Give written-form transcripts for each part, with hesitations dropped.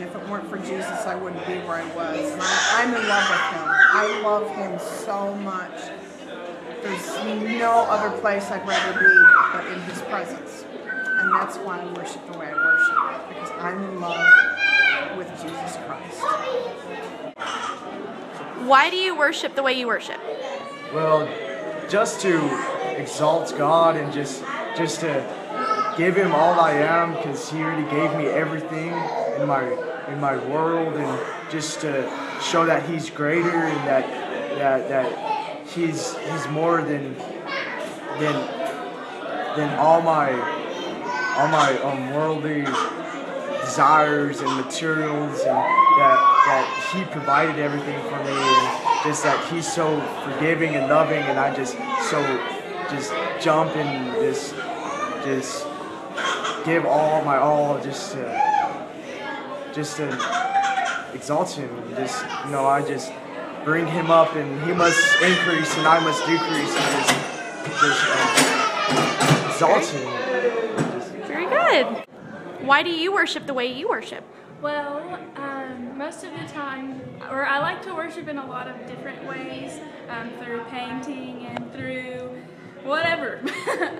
if it weren't for Jesus, I wouldn't be where I was. And I'm in love with him. I love him so much. There's no other place I'd rather be but in his presence. And that's why I worship the way I worship, because I'm in love with Jesus Christ. Why do you worship the way you worship? Well, just to exalt God and just to give him all I am, because he already gave me everything in my world, and just to show that he's greater and that he's more than all my worldly desires and materials, and that he provided everything for me, and just that he's so forgiving and loving, and I just jump and just give all my all just to exalt him. I just bring him up, and he must increase and I must decrease, and just exalt him. Very good. Why do you worship the way you worship? Well, most of the time, or I like to worship in a lot of different ways, through painting and through whatever.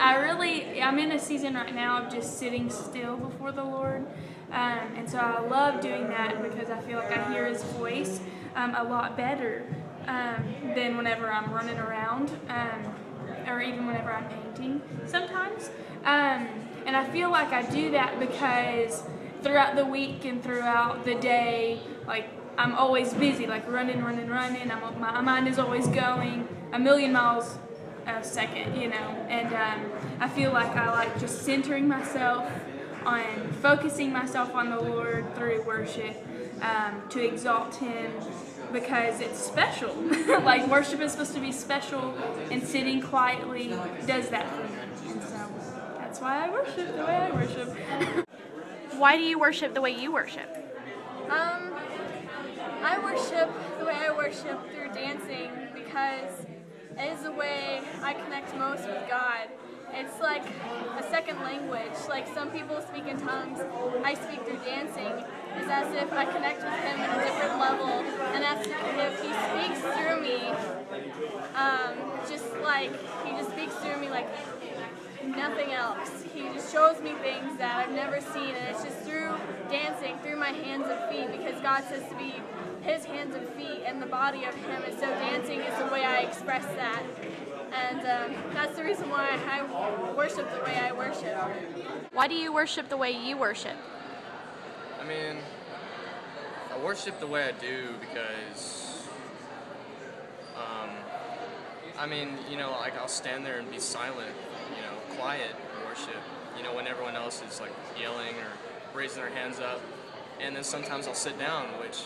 I'm in a season right now of just sitting still before the Lord, and so I love doing that because I feel like I hear his voice a lot better than whenever I'm running around, or even whenever I'm painting sometimes. And I feel like I do that because throughout the week and throughout the day, like, I'm always busy, like running. My mind is always going a million miles a second, and I feel like I like just centering myself on focusing myself on the Lord through worship, to exalt him, because it's special. Like, worship is supposed to be special, and sitting quietly does that for me. And so that's why I worship the way I worship. Why do you worship the way you worship? I worship the way I worship through dancing, because it is the way I connect most with God. It's like a second language. Like, some people speak in tongues, I speak through dancing. It's as if I connect with him at a different level, and as if he speaks through me, he just speaks through me like nothing else. He just shows me things that I've never seen, and it's just through dancing, through my hands and feet, because God says to be his hands and feet and the body of him, and so dancing is the way I express that. And that's the reason why I worship the way I worship. Why do you worship the way you worship? I mean, I worship the way I do because, like, I'll stand there and be silent, quiet and worship, when everyone else is like yelling or raising their hands up. And then sometimes I'll sit down, which,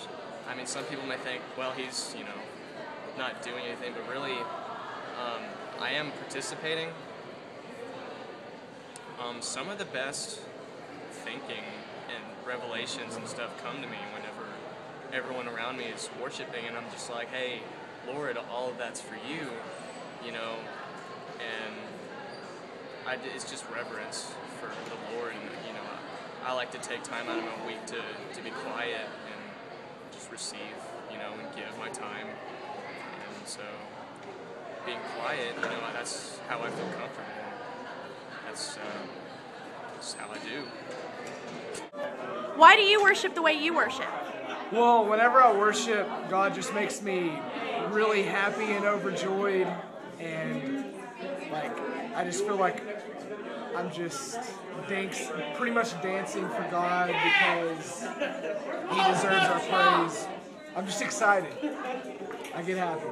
some people may think, well, he's, not doing anything, but really, I am participating. Some of the best thinking and revelations and stuff come to me whenever everyone around me is worshiping, and I'm just like, hey, Lord, all of that's for you, and it's just reverence for the Lord, and I like to take time out of my week to be quiet and just receive, and give my time, and so being quiet, that's how I feel comfortable. That's how I do. Why do you worship the way you worship? Well, whenever I worship, God just makes me really happy and overjoyed, and I just feel like I'm just pretty much dancing for God because he deserves our praise. I'm just excited. I get happy.